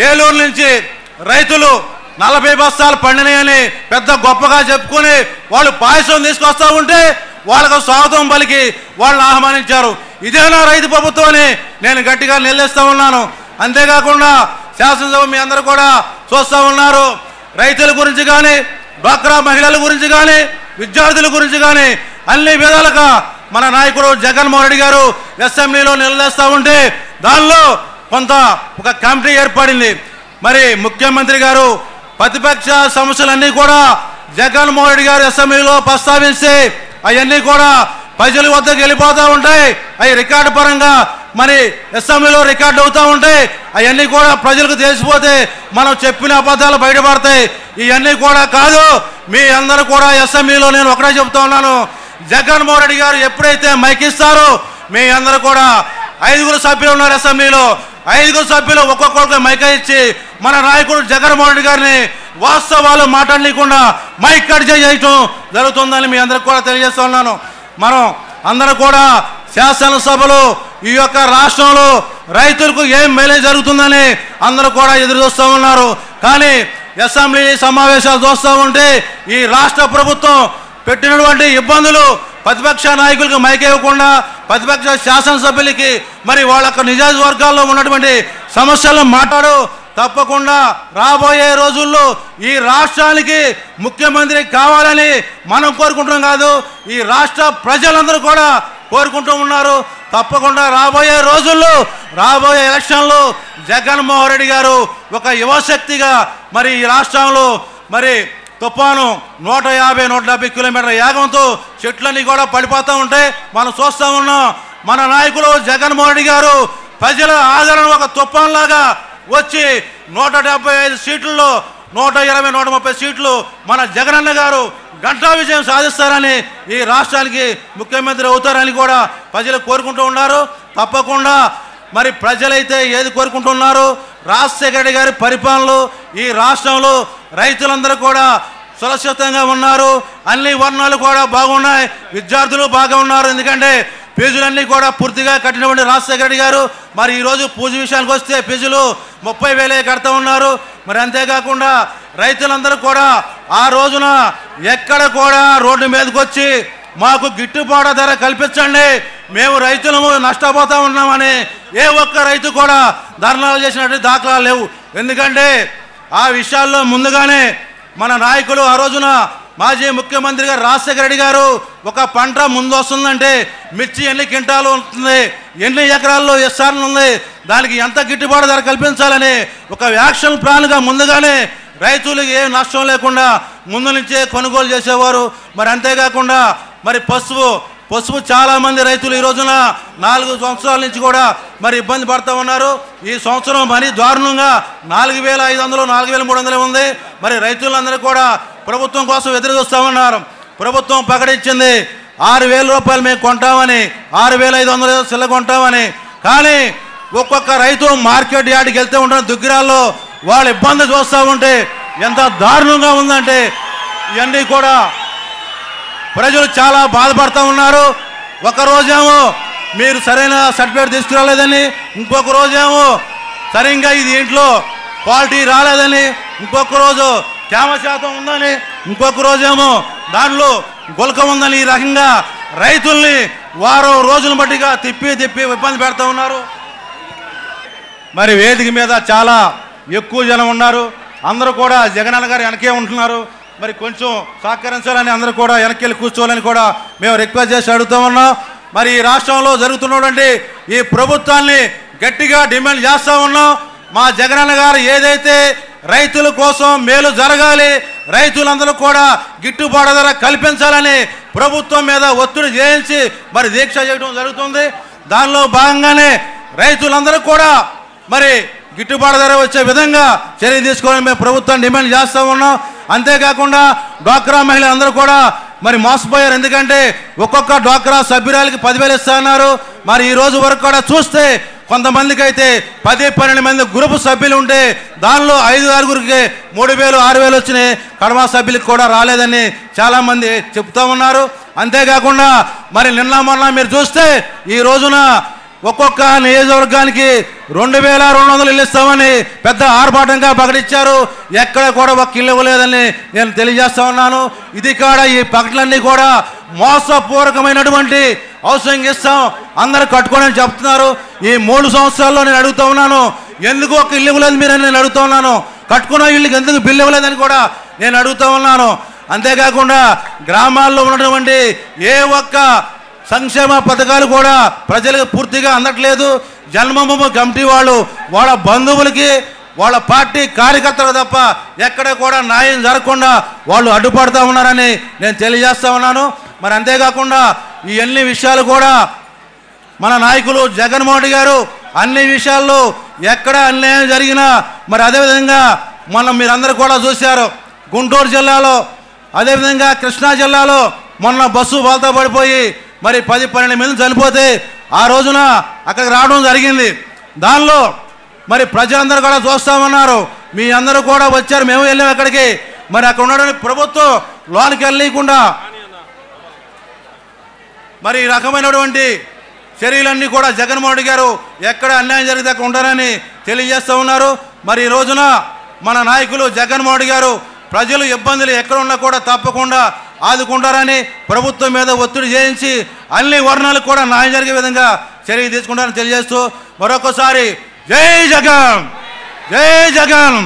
ఏలూరు నుంచి రైతులు 40 బస్తాలు పండినాయని పెద్ద గొప్పగా చెప్పుకొని వాళ్ళు పాయసం తీసుకొస్తా ఉంటే వాళ్ళకు స్వాగతం పలికి వాళ్ళని ఆహ్వానించారు. ఇదేనా రైతు ప్రభుత్వం అని నేను గట్టిగా నిలదీస్తా ఉన్నాను. అంతేకాకుండా శాసనసభ మీ అందరూ కూడా చూస్తూ ఉన్నారు. రైతుల గురించి కానీ, డ్వాక్రా మహిళల గురించి కానీ, విద్యార్థుల గురించి కానీ అన్ని విధాలుగా మన నాయకుడు జగన్మోహన్ రెడ్డి గారు అసెంబ్లీలో నిలదీస్తూ ఉంటే దానిలో కొంత ఒక కమిటీ ఏర్పడింది. మరి ముఖ్యమంత్రి గారు ప్రతిపక్ష సమస్యలన్నీ కూడా జగన్మోహన్ రెడ్డి గారు అసెంబ్లీలో ప్రస్తావిస్తే అవన్నీ కూడా ప్రజల వద్దకు వెళ్ళిపోతూ ఉంటాయి. అవి రికార్డు పరంగా మరి అసెంబ్లీలో రికార్డు అవుతూ ఉంటాయి. అవన్నీ కూడా ప్రజలకు తెలిసిపోతే మనం చెప్పిన అబద్ధాలు బయటపడతాయి. ఇవన్నీ కూడా కాదు. మీ అందరూ కూడా అసెంబ్లీలో నేను ఒకటే చెప్తా ఉన్నాను, జగన్మోహన్ రెడ్డి గారు ఎప్పుడైతే మైకిస్తారో మీ అందరూ కూడా 5 సభ్యులు ఉన్నారు అసెంబ్లీలో, 5 సభ్యులు ఒక్కొక్కరికి మైక్ ఇచ్చి మన నాయకుడు జగన్మోహన్ రెడ్డి గారిని వాస్తవాలు మాట్లాడలేకుండా మైక్ కట్ చేయటం జరుగుతుందని మీ అందరికి కూడా తెలియజేస్తా ఉన్నాను. మనం అందరూ కూడా శాసనసభలో ఈ యొక్క రాష్ట్రంలో రైతులకు ఏం మేలే జరుగుతుందని అందరూ కూడా ఎదురు చూస్తూ ఉన్నారు. కానీ అసెంబ్లీ సమావేశాలు చూస్తూ ఉంటే ఈ రాష్ట్ర ప్రభుత్వం పెట్టినటువంటి ఇబ్బందులు ప్రతిపక్ష నాయకులకు మైక్ ఇవ్వకుండా ప్రతిపక్ష శాసనసభ్యులకి మరి వాళ్ళ నియోజకవర్గాల్లో ఉన్నటువంటి సమస్యలను మాట్లాడు తప్పకుండా రాబోయే రోజుల్లో ఈ రాష్ట్రానికి ముఖ్యమంత్రి కావాలని మనం కోరుకుంటున్నాం కాదు, ఈ రాష్ట్ర ప్రజలందరూ కూడా కోరుకుంటూ ఉన్నారు. తప్పకుండా రాబోయే రోజుల్లో రాబోయే ఎలక్షన్లో జగన్మోహన్ రెడ్డి గారు ఒక యువశక్తిగా మరి ఈ రాష్ట్రంలో మరి తుఫాను 150-170 కిలోమీటర్ల వేగంతో చెట్లన్నీ కూడా పడిపోతూ ఉంటే మనం చూస్తూ ఉన్నాం. మన నాయకులు జగన్మోహన్ రెడ్డి గారు ప్రజల ఆదరణ ఒక తుఫాన్లాగా వచ్చి 175 సీట్లలో 120-130 సీట్లు మన జగనన్న గారు గంటా విజయం సాధిస్తారని ఈ రాష్ట్రానికి ముఖ్యమంత్రి అవుతారని కూడా ప్రజలు కోరుకుంటూ ఉన్నారు. తప్పకుండా మరి ప్రజలైతే ఏది కోరుకుంటున్నారు, రాజశేఖర రెడ్డి గారి పరిపాలనలో ఈ రాష్ట్రంలో రైతులందరూ కూడా సురక్షితంగా ఉన్నారు, అన్ని వర్ణాలు కూడా బాగున్నాయి, విద్యార్థులు బాగా ఉన్నారు. ఎందుకంటే ఫీజులన్నీ కూడా పూర్తిగా కట్టినటువంటి రాజశేఖర రెడ్డి గారు మరి ఈరోజు పూజ విషయానికి వస్తే ఫీజులు 30,000 కడుతూ ఉన్నారు. మరి అంతేకాకుండా రైతులందరూ కూడా ఆ రోజున ఎక్కడ కూడా రోడ్డు మీదకి వచ్చి మాకు గిట్టుబాటు ధర కల్పించండి, మేము రైతులము నష్టపోతూ ఉన్నామని ఏ ఒక్క రైతు కూడా ధర్నాలు చేసినట్టు దాఖలాలు లేవు. ఎందుకంటే ఆ విషయాల్లో ముందుగానే మన నాయకులు ఆ రోజున మాజీ ముఖ్యమంత్రి గారు రాజశేఖర రెడ్డి గారు ఒక పంట ముందు వస్తుందంటే మిర్చి ఎన్ని క్వింటాలు ఉంటుంది, ఎన్ని ఎకరాల్లో ఎస్ఆర్లు ఉంది, దానికి ఎంత గిట్టుబాటు ధర కల్పించాలని ఒక యాక్షన్ ప్లాన్గా ముందుగానే రైతులకు ఏ నష్టం లేకుండా ముందు నుంచే కొనుగోలు చేసేవారు. మరి అంతేకాకుండా మరి పసుపు చాలామంది రైతులు ఈ రోజున 4 సంవత్సరాల నుంచి కూడా మరి ఇబ్బంది పడుతూ ఉన్నారు. ఈ సంవత్సరం మరీ దారుణంగా 4,500, 4,300 ఉంది. మరి రైతులందరూ కూడా ప్రభుత్వం కోసం ఎదురు చూస్తూ ఉన్నారు. ప్రభుత్వం ప్రకటించింది 6,000 రూపాయలు మేము కొంటామని, 6,500 చిల్ల కొంటామని. కానీ ఒక్కొక్క రైతు మార్కెట్ యార్డ్కి వెళ్తూ ఉంటారు దుగ్గిరాల్లో, వాళ్ళ ఇబ్బంది చూస్తూ ఉంటే ఎంత దారుణంగా ఉందంటే ఇవన్నీ కూడా ప్రజలు చాలా బాధపడుతూ ఉన్నారు. ఒకరోజేమో మీరు సరైన సర్టిఫికేట్ తీసుకురాలేదని, ఇంకొక రోజేమో సరిగ్గా ఇది ఇంట్లో క్వాలిటీ రాలేదని, ఇంకొక రోజు తేమ శాతం ఉందని, ఇంకొక రోజేమో దానిలో గులక ఉందని, ఈ రకంగా రైతుల్ని వారం రోజుల బట్టిగా తిప్పి ఇబ్బంది పెడుతూ ఉన్నారు. మరి వేదిక మీద చాలా ఎక్కువ జనం ఉన్నారు, అందరూ కూడా జగనన్న గారు వెనకే ఉంటున్నారు. మరి కొంచెం సహకరించాలని అందరూ కూడా వెనక్కి వెళ్ళి కూర్చోవాలని కూడా మేము రిక్వెస్ట్ చేసి అడుగుతూ ఉన్నాం. మరి ఈ రాష్ట్రంలో జరుగుతున్నటువంటి ఈ ప్రభుత్వాన్ని గట్టిగా డిమాండ్ చేస్తూ ఉన్నాం. మా జగనన్న గారు ఏదైతే రైతుల కోసం మేలు జరగాలి, రైతులందరూ కూడా గిట్టుబాటు ధర కల్పించాలని ప్రభుత్వం మీద ఒత్తిడి చేయించి మరి దీక్ష చేయడం జరుగుతుంది. దానిలో భాగంగానే రైతులందరూ కూడా మరి గిట్టుబాటు ధర వచ్చే విధంగా చర్య తీసుకోవాలని మేము ప్రభుత్వాన్ని డిమాండ్ చేస్తూ ఉన్నాం. అంతేకాకుండా డ్వాక్రా మహిళలందరూ కూడా మరి మోసపోయారు. ఎందుకంటే ఒక్కొక్క డ్వాక్రా సభ్యురాలకి 10,000 ఇస్తున్నారు. మరి ఈ రోజు వరకు కూడా చూస్తే కొంతమందికి అయితే 10-12 మంది గ్రూపు సభ్యులు ఉంటే దానిలో 5-6కి 3,000, 6,000 వచ్చినాయి. కడమ సభ్యులకు కూడా రాలేదని చాలామంది చెప్తూ ఉన్నారు. అంతేకాకుండా మరి నిన్న మొన్న మీరు చూస్తే ఈ రోజున ఒక్కొక్క నియోజకవర్గానికి 2200 ఇల్లు ఇస్తామని పెద్ద ఆర్భాటంగా ప్రకటించారు. ఎక్కడ కూడా ఒక్క ఇల్లు ఇవ్వలేదని నేను తెలియజేస్తా ఉన్నాను. ఇది కూడా ఈ ప్రకటనలన్నీ కూడా మోసపూర్వకమైనటువంటి హౌసింగ్ ఇస్తాం అందరూ కట్టుకోనని చెప్తున్నారు. ఈ 3 సంవత్సరాల్లో నేను అడుగుతా ఉన్నాను, ఎందుకు ఒక ఇల్లు ఇవ్వలేదు మీరని నేను అడుగుతా ఉన్నాను. కట్టుకున్న ఇళ్ళకి ఎందుకు బిల్లు ఇవ్వలేదని కూడా నేను అడుగుతా ఉన్నాను. అంతేకాకుండా గ్రామాల్లో ఉన్నటువంటి ఏ ఒక్క సంక్షేమ పథకాలు కూడా ప్రజలకు పూర్తిగా అందట్లేదు. జన్మభూమి కమిటీ వాళ్ళు వాళ్ళ బంధువులకి వాళ్ళ పార్టీ కార్యకర్తలు తప్ప ఎక్కడ కూడా న్యాయం జరగకుండా వాళ్ళు అడ్డుపడుతూ ఉన్నారని నేను తెలియజేస్తా ఉన్నాను. మరి అంతేకాకుండా ఈ అన్ని విషయాలు కూడా మన నాయకులు జగన్మోహన్ రెడ్డి గారు అన్ని విషయాల్లో ఎక్కడ అన్యాయం జరిగినా మరి అదేవిధంగా మనం మీరందరూ కూడా చూశారు. గుంటూరు జిల్లాలో అదేవిధంగా కృష్ణా జిల్లాలో మొన్న బస్సు బాల్తో పడిపోయి మరి 10-12 మంది చనిపోతే ఆ రోజున అక్కడికి రావడం జరిగింది. దానిలో మరి ప్రజలందరూ కూడా చూస్తామన్నారు. మీ అందరూ కూడా వచ్చారు, మేము వెళ్ళాం అక్కడికి. మరి అక్కడ ఉన్నటువంటి ప్రభుత్వం లోనికి వెళ్ళకుండా మరి ఈ రకమైనటువంటి చర్యలన్నీ కూడా జగన్మోహన్ రెడ్డి గారు ఎక్కడ అన్యాయం జరిగితే అక్కడ ఉంటారని తెలియజేస్తూ ఉన్నారు. మరి ఈ రోజున మన నాయకులు జగన్మోహన్ రెడ్డి గారు ప్రజలు ఇబ్బందులు ఎక్కడ ఉన్నా కూడా తప్పకుండా ఆదుకుంటారని ప్రభుత్వం మీద ఒత్తిడి చేయించి అన్ని వర్ణాలకు కూడా న్యాయం జరిగే విధంగా చర్య తీసుకుంటారని తెలియజేస్తూ మరొకసారి జై జగన్, జై జగన్.